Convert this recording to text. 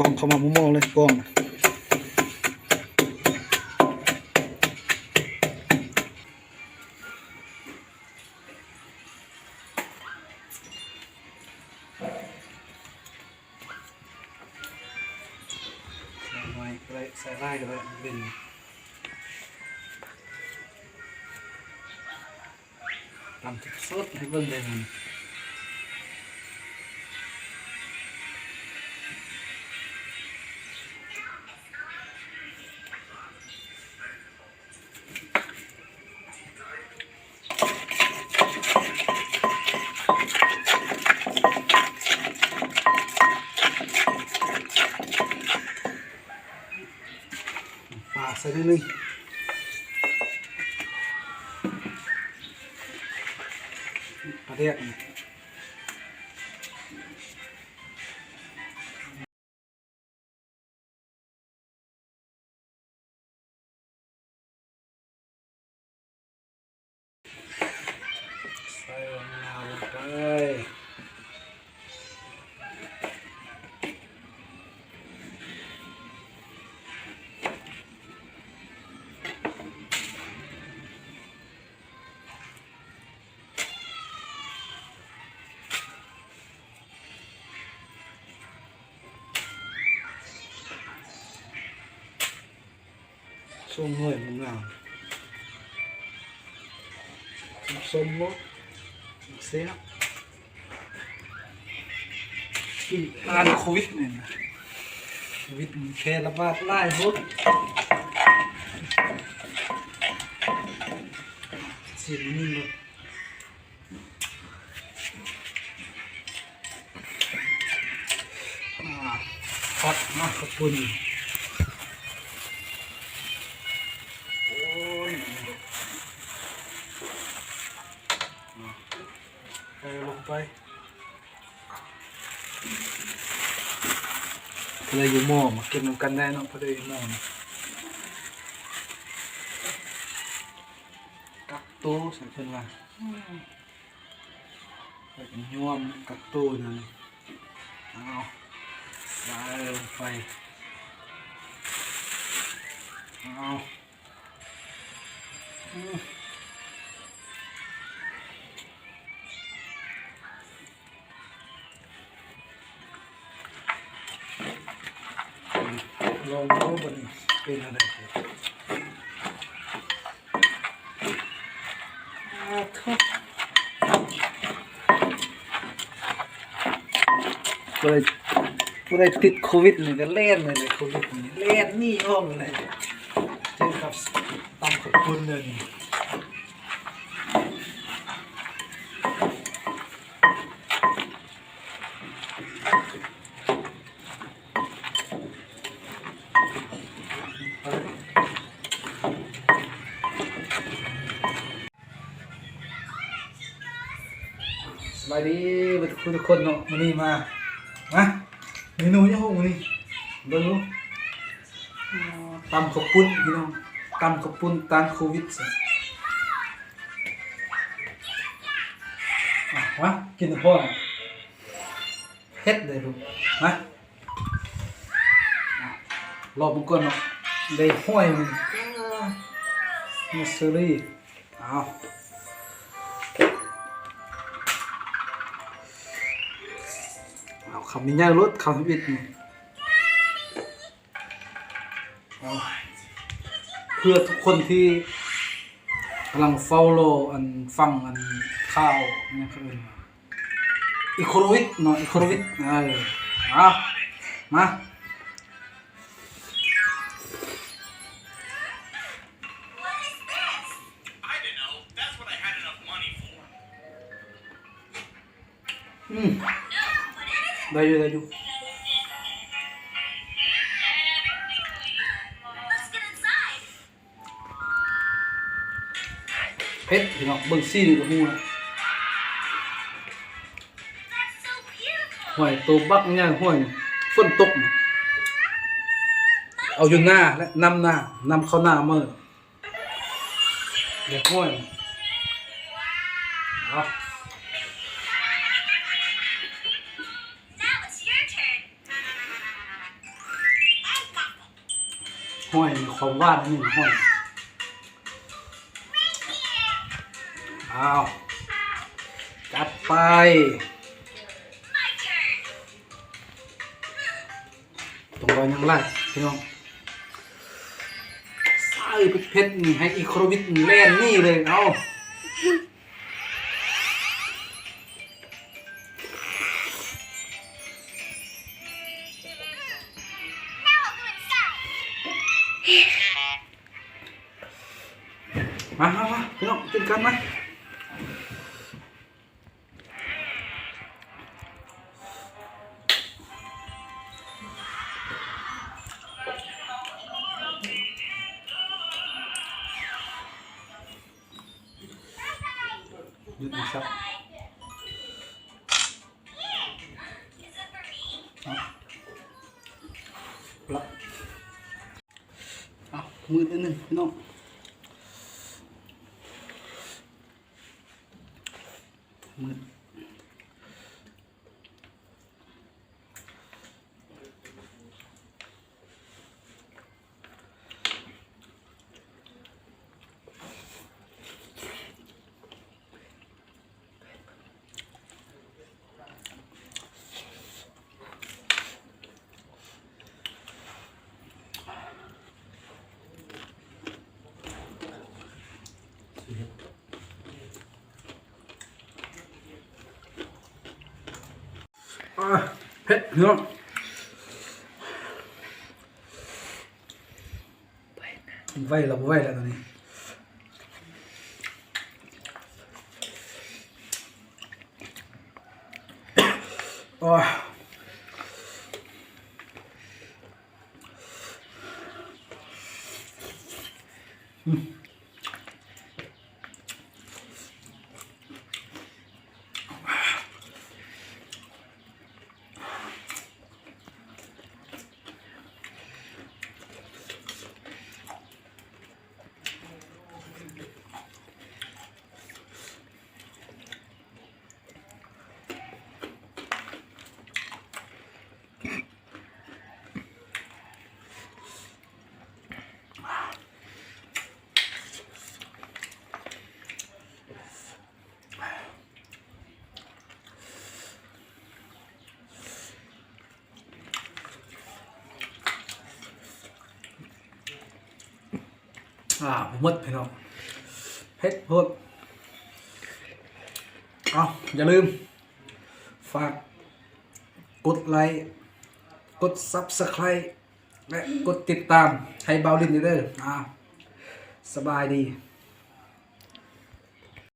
กองเข้ามามุมมองเลยกองใส่ไล่เลยเป็นทำทุกสดให้เบิ่งเลยมันปลาใส่นิดนึงปลาเรียกใส่มะนาวลงไปส้มห้อยมะนาวส้มมดเสียกินทานโควิดเนี่ยนะโควิดแพร่ระบาดไล่หดสิบนี่เลยทอดมากขอบคุณลงไปเลยอยู่หม้อมากินน้ำกันได้เนาะพอดีหม้อกักโต้ใส่เพิ่นว่าใส่ย้อมกักโต้นั่นเอาใส่ลงไปเอาลองดูมันเป็นอะไรผู้ใดติดโควิดเลยก็เล่นเลยโควิดนี่เล่นนี่อ้อมเลยเจอกับตำขอบคุณเลยสบายดีทุกคนเนาะวันนี้มาเมนูยังหงวันนี้เบิ่งดูตำข้าวปุ้นพี่น้องตำข้าวปุ้นต้านโควิดสิกินพ่อเฮ็ดเลยลูกรอบมันก่อนเนาะได้ห้อยมันมิสซิลี่เอาคำนี้ง่ายรถคำวิทย์เพื่อทุกคนที่กำลังเฝ้าโลอันฟังอันข้าวนี่คืออีโควิดเนาะอีโควิดมาได้อยู่เพชรพี่น้องเบิ่งซี่นี่ก็ฮู้นะห้วยตัวบักย่างห้วยฝนตกเอาอยู่หน้าและนำเข้าหน้ามือเด็กห้วย ห้อยความว่านนี่ห้อยเอาจัดไปตรงรอยยังไล่พี่น้องใส่เพชรนี่ให้อีโครวิทเล่นนี่เลยเอามาพี่น้องกินกันไหมหยุดนะครับปลักมือนิดนึงพี่น้องมือเผ็ดพี่น้องไหวแล้วตอนนี้โอ้หมดพี่น้องเผ็ดโพดอย่าลืมฝากกดไลค์กด Subscribe และกดติดตามให้เบาลินเด้อสบายดี